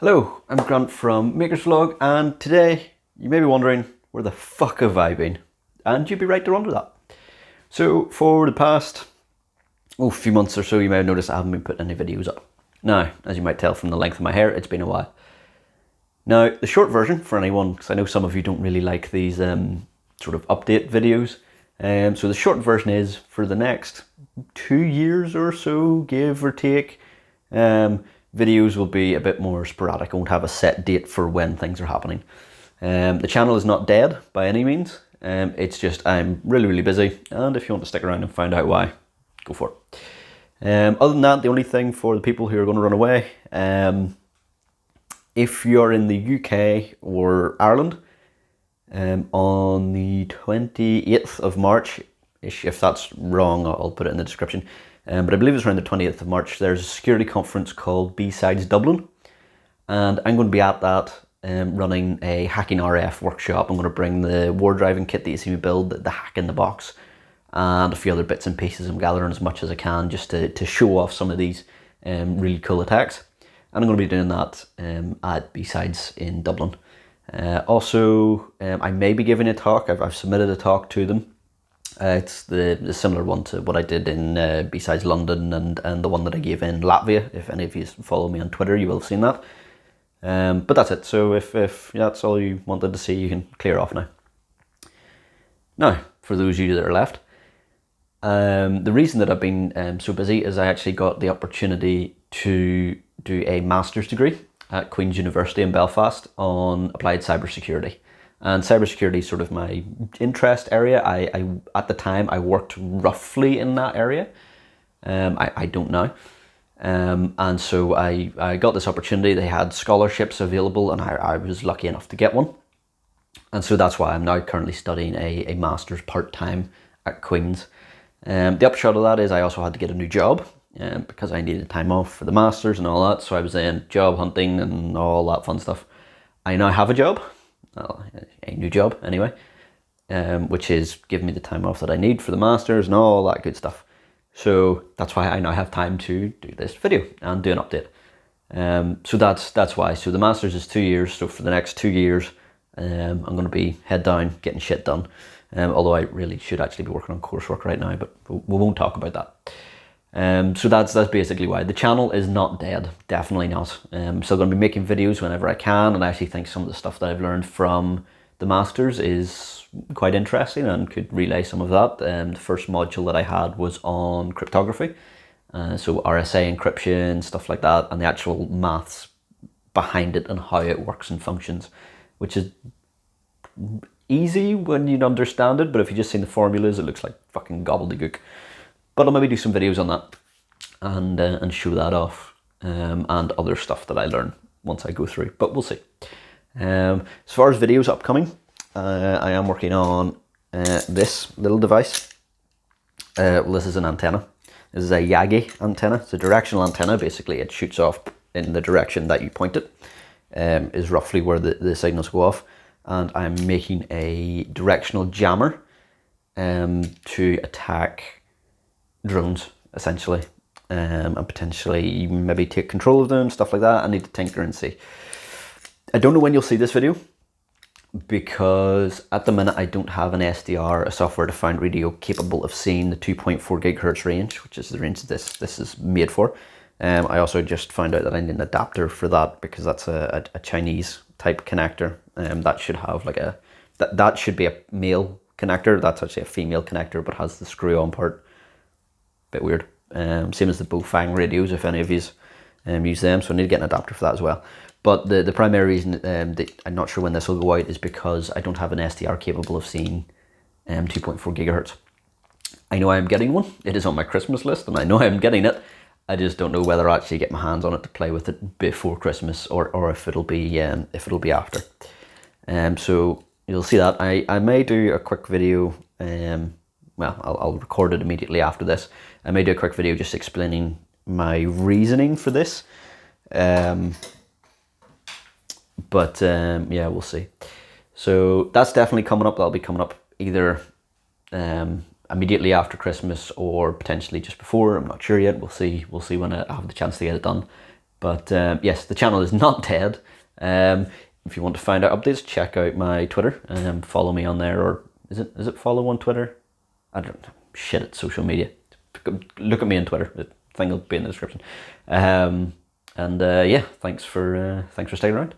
Hello, I'm Grant from Maker's Vlog, and today you may be wondering where the fuck have I been? And you'd be right to wonder that. So for the past few months or so, you may have noticed I haven't been putting any videos up. Now, as you might tell from the length of my hair, it's been a while. Now, the short version for anyone, because I know some of you don't really like these sort of update videos, so the short version is for the next 2 years or so, give or take, videos will be a bit more sporadic. I won't have a set date for when things are happening. The channel is not dead by any means. It's just I'm really busy, and if you want to stick around and find out why, go for it. Other than that, the only thing for the people who are going to run away, if you're in the UK or Ireland, on the 28th of March, if that's wrong, I'll put it in the description. But I believe it's around the 20th of March, there's a security conference called B-Sides Dublin. And I'm going to be at that running a Hacking RF workshop. I'm going to bring the war driving kit that you see me build, the Hack in the Box, and a few other bits and pieces. I'm gathering as much as I can just to show off some of these really cool attacks. And I'm going to be doing that at B-Sides in Dublin. Also, I may be giving a talk. I've submitted a talk to them. It's the similar one to what I did in B-Sides London and the one that I gave in Latvia. If any of you follow me on Twitter, you will have seen that. But that's it. So if that's all you wanted to see, you can clear off now. Now, for those of you that are left, the reason that I've been so busy is I actually got the opportunity to do a master's degree at Queen's University in Belfast on applied cybersecurity. And cybersecurity is sort of my interest area. I at the time I worked roughly in that area. I don't now. And so I got this opportunity. They had scholarships available, and I was lucky enough to get one. And so that's why I'm now currently studying a master's part-time at Queen's. The upshot of that is I also had to get a new job because I needed time off for the masters and all that. So I was in job hunting and all that fun stuff. I now have a job. Well, a new job anyway, which is giving me the time off that I need for the masters and all that good stuff. So that's why I now have time to do this video and do an update. So that's why. So the masters is 2 years. So for the next 2 years, I'm going to be head down, getting shit done. Although I really should actually be working on coursework right now, but we won't talk about that. So that's basically why. The channel is not dead, definitely not. I'm still going to be making videos whenever I can, and I actually think some of the stuff that I've learned from the Masters is quite interesting and could relay some of that. The first module that I had was on cryptography, so RSA encryption, stuff like that, and the actual maths behind it and how it works and functions, which is easy when you understand it, but if you just seen the formulas, it looks like fucking gobbledygook. But I'll maybe do some videos on that and show that off, and other stuff that I learn once I go through, but we'll see. As far as videos upcoming, I am working on this little device. Well, this is an antenna. This is a Yagi antenna. It's a directional antenna. Basically, it shoots off in the direction that you point it, is roughly where the signals go off. And I'm making a directional jammer to attack drones, essentially, and potentially maybe take control of them, stuff like that. I need to tinker and see. I don't know when you'll see this video, because at the minute I don't have an SDR, a software-defined radio, capable of seeing the 2.4 gigahertz range, which is the range that this is made for. I also just found out that I need an adapter for that, because that's a Chinese type connector. That should have like that should be a male connector. That's actually a female connector, but has the screw-on part. Bit weird. Same as the Bofang radios, if any of you use them. So I need to get an adapter for that as well. But the primary reason that I'm not sure when this will go out is because I don't have an SDR capable of seeing 2.4 gigahertz. I know I'm getting one. It is on my Christmas list, and I know I'm getting it. I just don't know whether I actually get my hands on it to play with it before Christmas, or if it'll be after. So you'll see that. I may do a quick video. Well, I'll record it immediately after this. I may do a quick video just explaining my reasoning for this. But yeah, we'll see. So that's definitely coming up. That'll be coming up either immediately after Christmas or potentially just before. I'm not sure yet. We'll see when I have the chance to get it done. But yes, the channel is not dead. If you want to find out updates, check out my Twitter and follow me on there. Or is it follow on Twitter? I don't know. Shit at social media. Look at me on Twitter. The thing will be in the description. And yeah, thanks for sticking around.